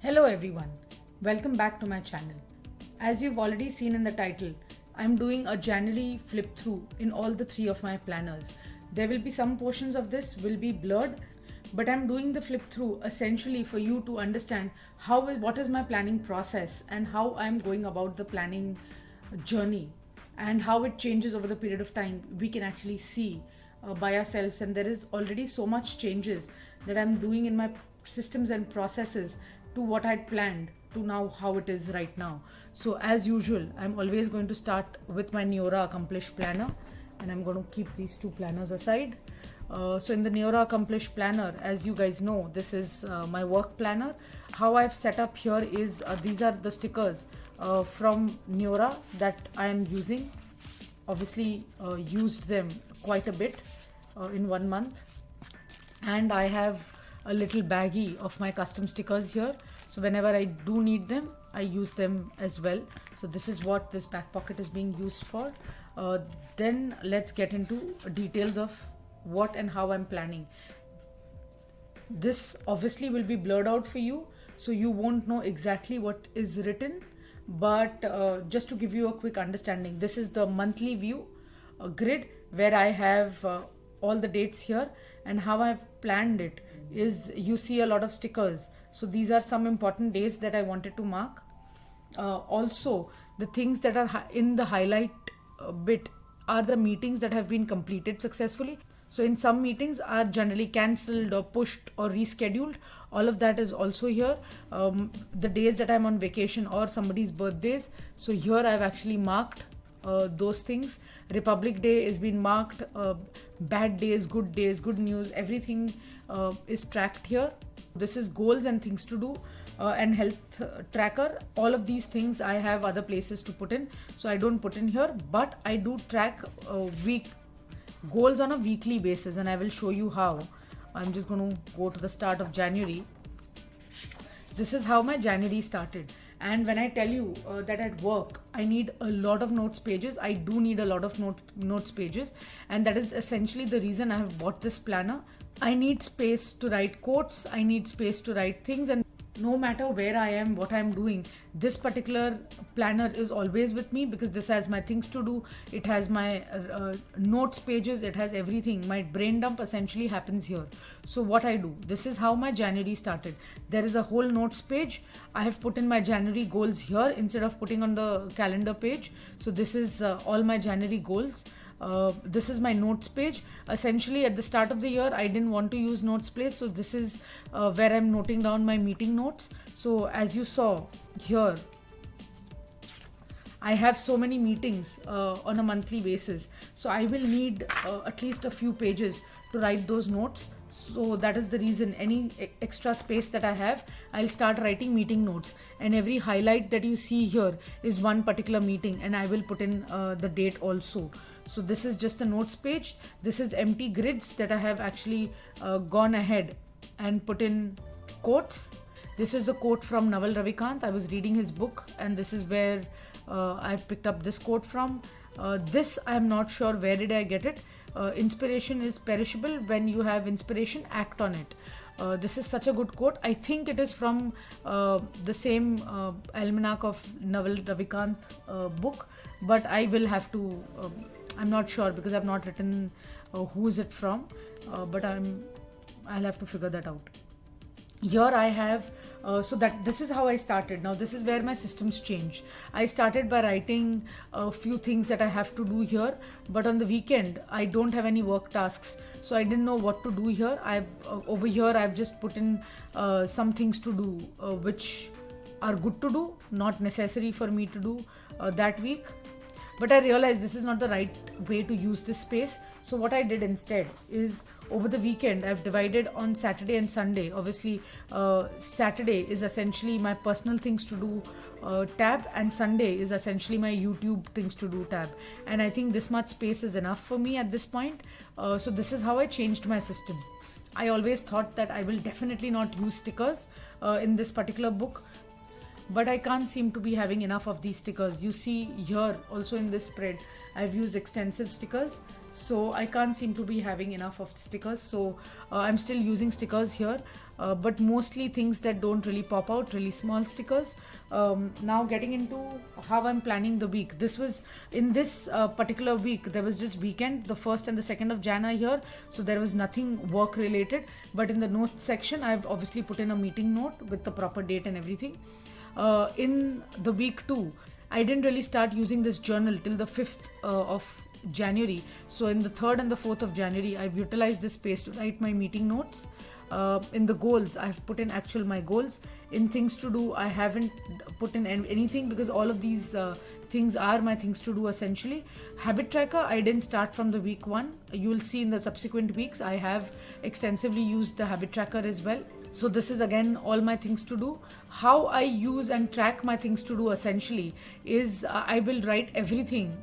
Hello everyone, welcome back to my channel. As you've already seen in the title, I'm doing a January flip through in all the three of my planners. There will be some portions of this will be blurred, but I'm doing the flip through essentially for you to understand what is my planning process and how I'm going about the planning journey and how it changes over the period of time. We can actually see by ourselves, and there is already so much changes that I'm doing in my systems and processes to what I'd planned to now how it is right now. So as usual, I'm always going to start with my Neorah Accomplished Planner, and I'm going to keep these two planners aside. So in the Neorah Accomplished Planner, as you guys know, this is my work planner. How I've set up here is these are the stickers from Neorah that I am using. Obviously used them quite a bit in 1 month, and I have a little baggie of my custom stickers here, so whenever I do need them I use them as well. So this is what this back pocket is being used for. Then let's get into details of what and how I'm planning. This obviously will be blurred out for you, so you won't know exactly what is written, but just to give you a quick understanding, this is the monthly view grid where I have all the dates here, and how I've planned it is you see a lot of stickers. So these are some important days that I wanted to mark. Also, the things that are in the highlight bit are the meetings that have been completed successfully. So in some meetings are generally cancelled or pushed or rescheduled. All of that is also here. The days that I'm on vacation or somebody's birthdays. So here I've actually marked those things. Republic Day is being marked. Bad days, good news, everything is tracked here. This is goals and things to do and health tracker. All of these things I have other places to put in, so I don't put in here, but I do track week goals on a weekly basis, and I will show you how. I'm just going to go to the start of January. This is how my January started. And when I tell you that at work I need a lot of notes pages, I do need a lot of notes pages, and that is essentially the reason I have bought this planner. I need space to write quotes, I need space to write things, and no matter where I am, what I'm doing, this particular planner is always with me because this has my things to do, it has my notes pages, it has everything. My brain dump essentially happens here. So what I do, this is how my January started. There is a whole notes page. I have put in my January goals here instead of putting on the calendar page. So this is all my January goals. This is my notes page. Essentially at the start of the year I didn't want to use notes place, so this is where I'm noting down my meeting notes. So as you saw here, I have so many meetings on a monthly basis, so I will need at least a few pages to write those notes. So that is the reason any extra space that I have, I'll start writing meeting notes, and every highlight that you see here is one particular meeting, and I will put in the date also. So this is just the notes page. This is empty grids that I have actually gone ahead and put in quotes. This is a quote from Naval Ravikant. I was reading his book, and this is where I picked up this quote from. This I'm not sure where did I get it. Inspiration is perishable. When you have inspiration, act on it. This is such a good quote. I think it is from the same almanac of Naval Ravikant book, but I will have to I'm not sure because I've not written who is it from, but I'll have to figure that out. Here I have so that this is how I started. Now this is where my systems changed. I started by writing a few things that I have to do here, but on the weekend I don't have any work tasks, so I didn't know what to do here. Over here I've just put in some things to do which are good to do, not necessary for me to do that week. But I realized this is not the right way to use this space. So what I did instead is over the weekend I've divided on Saturday and Sunday. Obviously Saturday is essentially my personal things to do tab, and Sunday is essentially my YouTube things to do tab, and I think this much space is enough for me at this point. So this is how I changed my system. I always thought that I will definitely not use stickers in this particular book, but I can't seem to be having enough of these stickers. You see here also in this spread I've used extensive stickers, so I can't seem to be having enough of stickers. So I'm still using stickers here, but mostly things that don't really pop out, really small stickers. Now getting into how I'm planning the week. This was in this particular week, there was just weekend, the 1st and the 2nd of Jan are here, so there was nothing work related. But in the notes section, I've obviously put in a meeting note with the proper date and everything. In the week 2, I didn't really start using this journal till the 5th of January. So in the 3rd and the 4th of January, I've utilized this space to write my meeting notes. In the goals, I've put in actual my goals. In things to do, I haven't put in anything because all of these things are my things to do essentially. Habit tracker, I didn't start from the week 1. You will see in the subsequent weeks, I have extensively used the habit tracker as well. So this is again all my things to do. How I use and track my things to do essentially is I will write everything,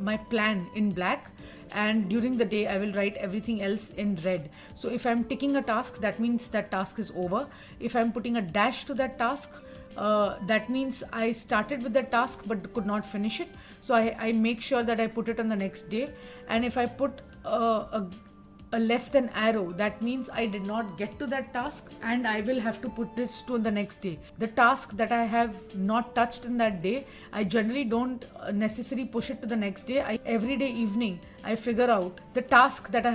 my plan in black, and during the day I will write everything else in red. So if I'm ticking a task, that means that task is over. If I'm putting a dash to that task, that means I started with the task but could not finish it. So I make sure that I put it on the next day. And if I put a less than arrow, that means I did not get to that task and I will have to put this to the next day. The task that I have not touched in that day, I generally don't necessarily push it to the next day. Every day evening I figure out the task that I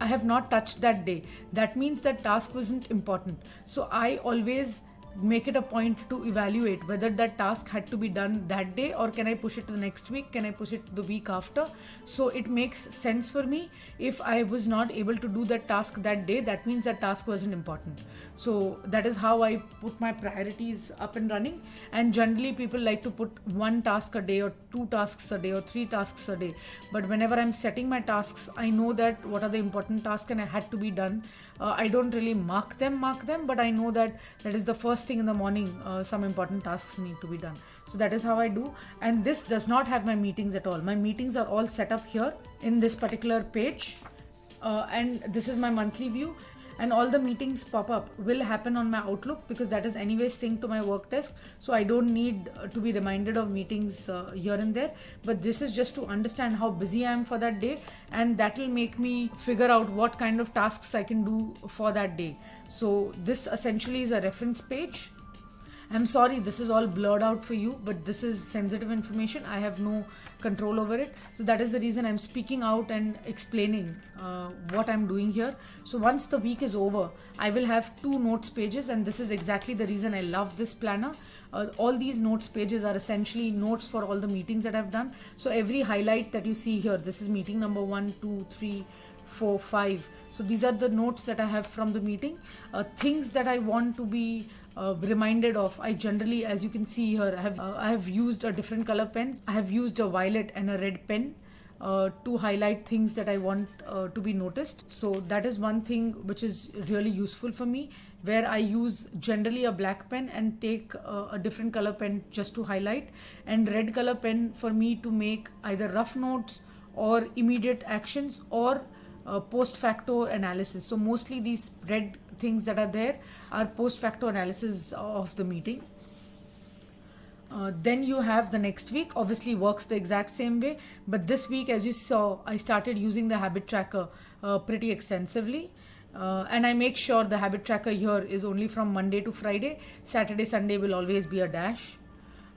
have not touched that day. That means that task wasn't important. So I always make it a point to evaluate whether that task had to be done that day or can I push it to the next week, can I push it to the week after. So it makes sense for me. If I was not able to do that task that day, that means that task wasn't important. So that is how I put my priorities up and running. And generally people like to put 1 task a day or 2 tasks a day or 3 tasks a day, but whenever I'm setting my tasks, I know that what are the important tasks and I had to be done. I don't really mark them, but I know that is the first thing in the morning. Some important tasks need to be done. So that is how I do. And this does not have my meetings at all. My meetings are all set up here in this particular page, and this is my monthly view. And all the meetings pop up will happen on my Outlook because that is anyway synced to my work desk. So I don't need to be reminded of meetings here and there. But this is just to understand how busy I am for that day, and that will make me figure out what kind of tasks I can do for that day. So this essentially is a reference page. I'm sorry this is all blurred out for you, but this is sensitive information. I have no control over it. So that is the reason I'm speaking out and explaining what I'm doing here. So once the week is over, I will have 2 notes pages, and this is exactly the reason I love this planner. All these notes pages are essentially notes for all the meetings that I've done. So every highlight that you see here, this is meeting number 1, 2, 3, 4, 5. So these are the notes that I have from the meeting. Things that I want to be reminded of, I generally, as you can see here, I have used a different color pens. I have used a violet and a red pen to highlight things that I want to be noticed. So that is one thing which is really useful for me, where I use generally a black pen and take a different color pen just to highlight, and red color pen for me to make either rough notes or immediate actions or post facto analysis. So mostly these red things that are there are post facto analysis of the meeting. Then you have the next week, obviously works the exact same way, but this week, as you saw, I started using the habit tracker pretty extensively. And I make sure the habit tracker here is only from Monday to Friday. Saturday, Sunday will always be a dash.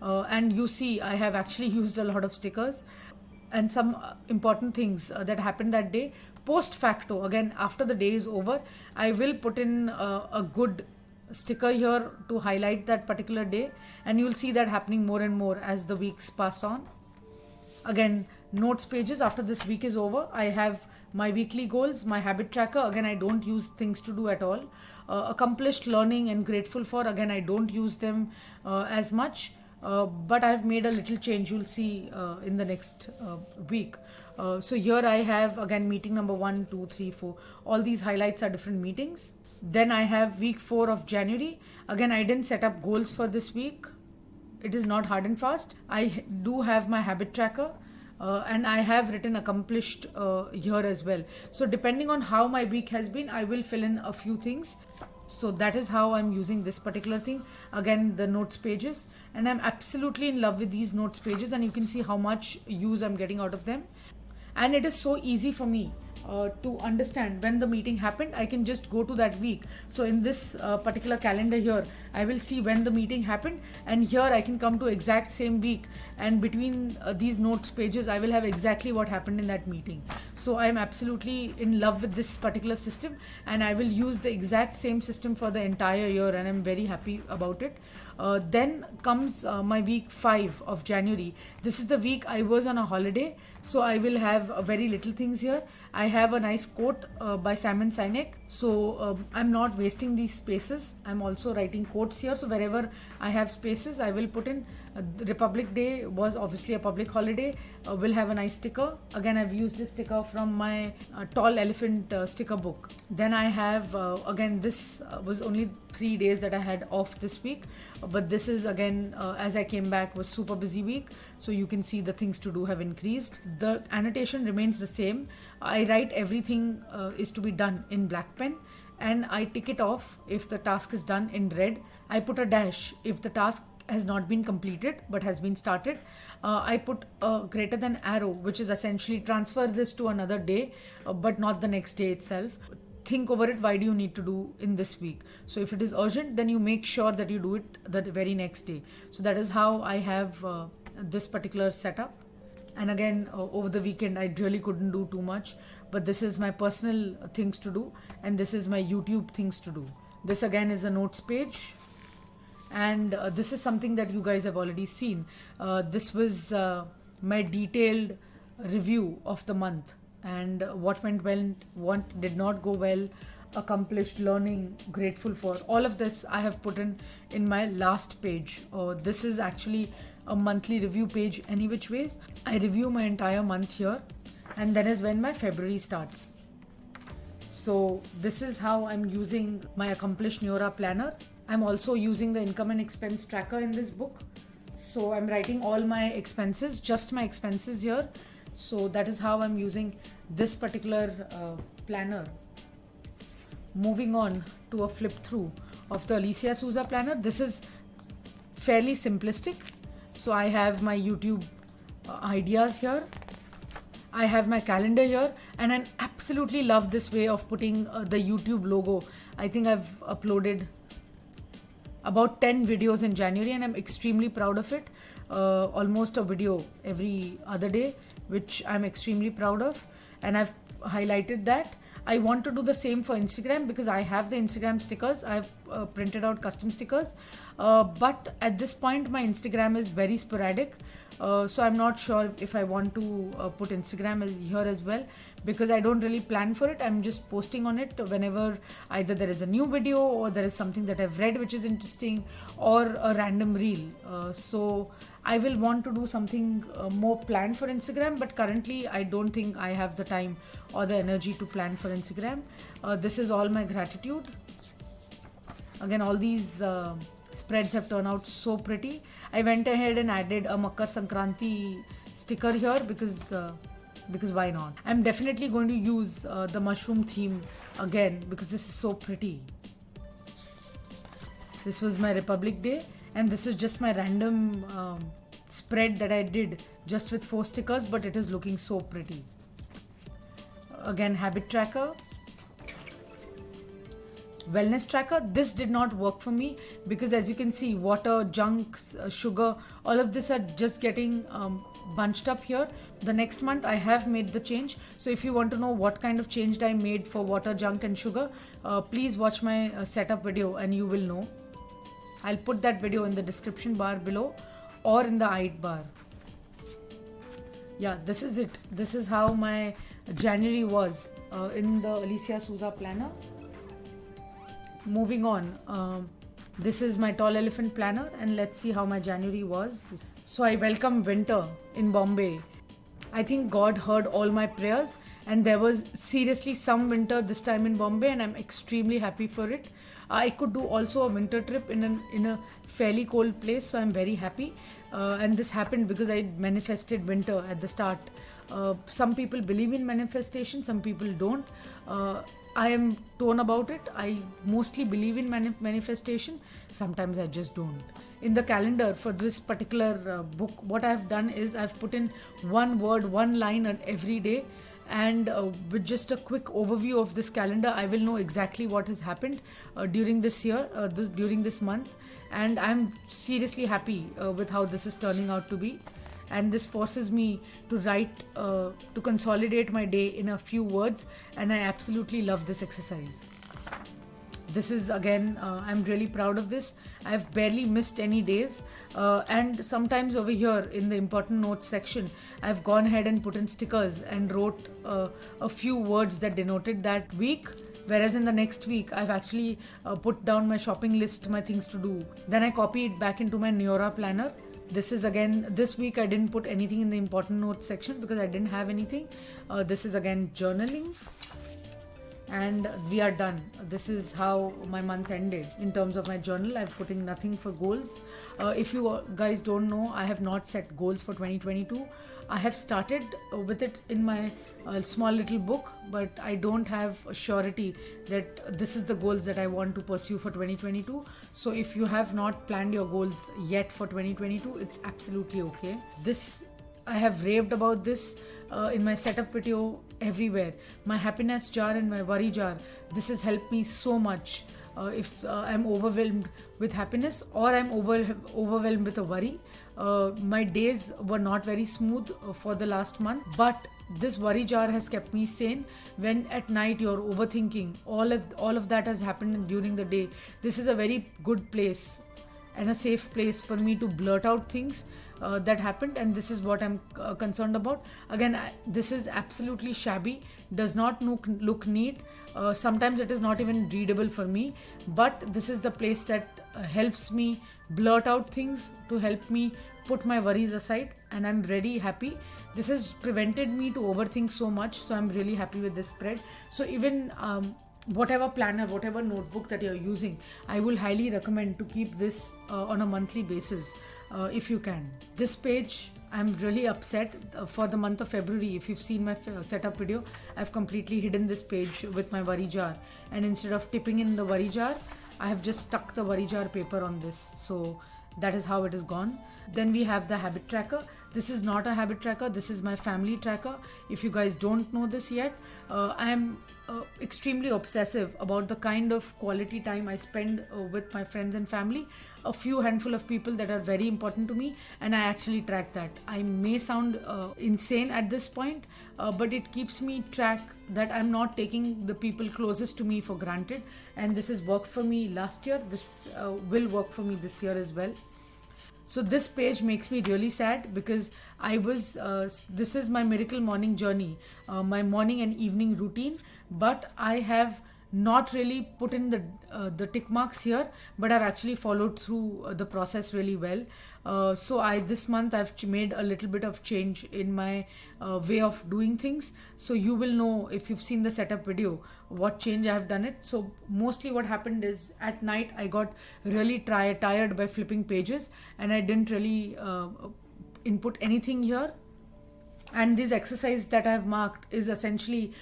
And you see I have actually used a lot of stickers and some important things that happened that day. Post facto, again after the day is over, I will put in a good sticker here to highlight that particular day, and you'll see that happening more and more as the weeks pass on. Again, notes pages, after this week is over, I have my weekly goals, my habit tracker. Again, I don't use things to do at all. Accomplished learning and grateful for, again I don't use them as much. But I've made a little change, you'll see in the next week. So here I have again meeting number 1, 2, 3, 4. All these highlights are different meetings. Then I have week 4 of January. Again, I didn't set up goals for this week. It is not hard and fast. I do have my habit tracker. And I have written accomplished here as well. So depending on how my week has been, I will fill in a few things. So that is how I'm using this particular thing. Again, the notes pages, and I'm absolutely in love with these notes pages, and you can see how much use I'm getting out of them. and it is so easy for me to understand when the meeting happened. I can just go to that week. So in this particular calendar here, I will see when the meeting happened, and here I can come to exact same week, and between these notes pages I will have exactly what happened in that meeting. So I am absolutely in love with this particular system, and I will use the exact same system for the entire year, and I'm very happy about it. Then comes my week 5 of January. This is the week I was on a holiday, so I will have very little things here. I have a nice quote by Simon Sinek, so I'm not wasting these spaces. I'm also writing quotes here, so wherever I have spaces I will put in. Republic Day was obviously a public holiday. We'll have a nice sticker. Again, I've used this sticker from my Tall Elephant sticker book. Then I have again, this was only 3 days that I had off this week, but this is again as I came back, was super busy week, so you can see the things to do have increased. The annotation remains the same. I write everything is to be done in black pen, and I tick it off if the task is done in red. I put a dash if the task has not been completed but has been started. I put a greater than arrow, which is essentially transfer this to another day, but not the next day itself. Think over it. Why do you need to do in this week? So if it is urgent, then you make sure that you do it the very next day. So that is how I have this particular setup. And again, over the weekend I really couldn't do too much, but this is my personal things to do, and this is my YouTube things to do. This again is a notes page, and this is something that you guys have already seen. This was my detailed review of the month, and what went well, what did not go well, accomplished, learning, grateful for. All of this I have put in my last page. This is actually a monthly review page any which ways. I review my entire month here, and then is when my February starts. So this is how I'm using my accomplished Neorah planner. I'm also using the income and expense tracker in this book. So I'm writing all my expenses, just my expenses here. So that is how I'm using this particular planner. Moving on to a flip through of the Alicia Souza planner. This is fairly simplistic. So I have my YouTube ideas here. I have my calendar here, and I absolutely love this way of putting the YouTube logo. I think I've uploaded about 10 videos in January, and I'm extremely proud of it. Almost a video every other day, which I'm extremely proud of, and I've highlighted that. I want to do the same for Instagram because I have the Instagram stickers. I've printed out custom stickers, but at this point my Instagram is very sporadic, so I'm not sure if I want to put Instagram here as well, because I don't really plan for it. I'm just posting on it whenever either there is a new video or there is something that I've read which is interesting, or a random reel. So I will want to do something more planned for Instagram, but currently I don't think I have the time or the energy to plan for Instagram. This is all my gratitude. Again, all these spreads have turned out so pretty. I went ahead and added a Makar Sankranti sticker here because why not? I'm definitely going to use the mushroom theme again because this is so pretty. This was my Republic Day, and this is just my random spread that I did just with 4 stickers, but it is looking so pretty. Again, habit tracker, wellness tracker. This did not work for me because, as you can see, water, junk, sugar, all of this are just getting bunched up here. The next month I have made the change, so if you want to know what kind of change I made for water, junk and sugar, please watch my setup video and you will know. I'll put that video in the description bar below or in the id bar. Yeah, this is it. This is how my January was in the Alicia Souza planner. Moving on, this is my Tall Elephant planner, and let's see how my January was. So I welcome winter in Bombay. I think God heard all my prayers, and there was seriously some winter this time in Bombay, and I'm extremely happy for it. I could do also a winter trip in a fairly cold place, so I'm very happy. And this happened because I manifested winter at the start. Some people believe in manifestation, some people don't. I am torn about it. I mostly believe in manifestation. Sometimes I just don't. In the calendar for this particular book, what I've done is I've put in one word, one line every day, and with just a quick overview of this calendar, I will know exactly what has happened during this year, during this month, and I'm seriously happy with how this is turning out to be. And this forces me to write, to consolidate my day in a few words, and I absolutely love this exercise. This is again, I'm really proud of this. I've barely missed any days, and sometimes over here in the important notes section, I've gone ahead and put in stickers and wrote a few words that denoted that week. Whereas in the next week, I've actually put down my shopping list, my things to do. Then I copy it back into my Neorah planner. This is again, this week I didn't put anything in the important notes section because I didn't have anything. This is again journaling. And we are done. This is how my month ended in terms of my journal. I'm putting nothing for goals. If you guys don't know, I have not set goals for 2022. I have started with it in my small little book, but I don't have a surety that this is the goals that I want to pursue for 2022. So if you have not planned your goals yet for 2022, it's absolutely okay. I have raved about this in my setup video everywhere. My happiness jar and my worry jar, this has helped me so much. If I'm overwhelmed with happiness or I'm overwhelmed with a worry, my days were not very smooth for the last month, but this worry jar has kept me sane. When at night you're overthinking, all of that has happened during the day. This is a very good place and a safe place for me to blurt out things that happened, and this is what I'm concerned about. Again, this is absolutely shabby, does not look neat. Sometimes it is not even readable for me, but this is the place that helps me blurt out things, to help me put my worries aside, and I'm very happy. This has prevented me to overthink so much, so I'm really happy with this spread. So even whatever planner, whatever notebook that you're using, I will highly recommend to keep this on a monthly basis if you can. This page, I'm really upset for the month of February. If you've seen my setup video, I've completely hidden this page with my worry jar, and instead of tipping in the worry jar, I have just stuck the worry jar paper on this. So that is how it is gone. Then we have the habit tracker. This is not a habit tracker, this is my family tracker. If you guys don't know this yet, I am extremely obsessive about the kind of quality time I spend with my friends and family. A few handful of people that are very important to me, and I actually track that. I may sound insane at this point, but it keeps me track that I'm not taking the people closest to me for granted, and this has worked for me last year. This will work for me this year as well. So this page makes me really sad because this is my miracle morning journey, my morning and evening routine, but I have not really put in the tick marks here, but I've actually followed through the process really well. So this month I've made a little bit of change in my way of doing things. So you will know if you've seen the setup video what change I have done it. So mostly what happened is at night I got really tired by flipping pages, and I didn't really input anything here. And this exercise that I've marked is essentially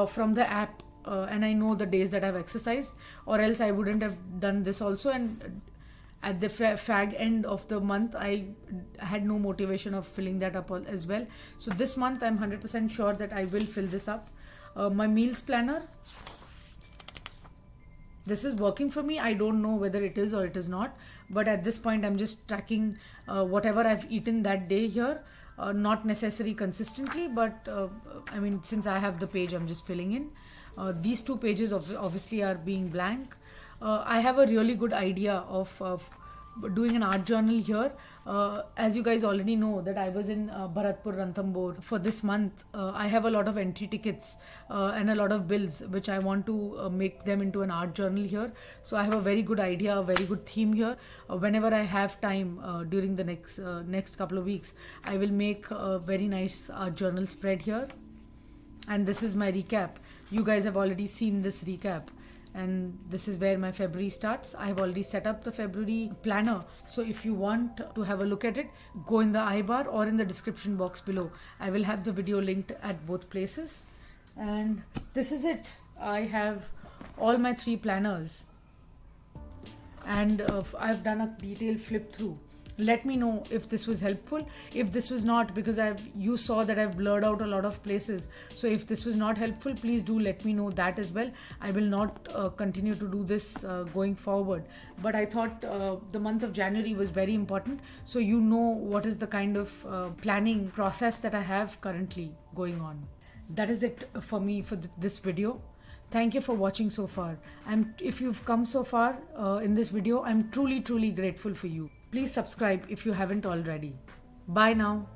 from the app, and I know the days that I've exercised, or else I wouldn't have done this also. And at the fag end of the month, I had no motivation of filling that up as well. So this month I'm 100% sure that I will fill this up. My meals planner, this is working for me. I don't know whether it is or it is not, but at this point I'm just tracking whatever I've eaten that day here. Not necessarily consistently, but I mean, since I have the page, I'm just filling in. These two pages obviously are being blank. I have a really good idea of doing an art journal here. As you guys already know that I was in Bharatpur, Ranthambore for this month. I have a lot of entry tickets and a lot of bills which I want to make them into an art journal here. So I have a very good idea, a very good theme here. Whenever I have time during the next couple of weeks, I will make a very nice art journal spread here. And this is my recap. You guys have already seen this recap, and this is where my February starts. I have already set up the February planner, so if you want to have a look at it, go in the I bar or in the description box below. I will have the video linked at both places. And this is it. I have all my 3 planners, and I've done a detailed flip through. Let me know if this was helpful. If this was not, because you saw that I've blurred out a lot of places. So if this was not helpful, please do let me know that as well. I will not continue to do this going forward. But I thought the month of January was very important, so you know what is the kind of planning process that I have currently going on. That is it for me for this video. Thank you for watching so far. If you've come so far in this video, I'm truly grateful for you. Please subscribe if you haven't already. Bye now.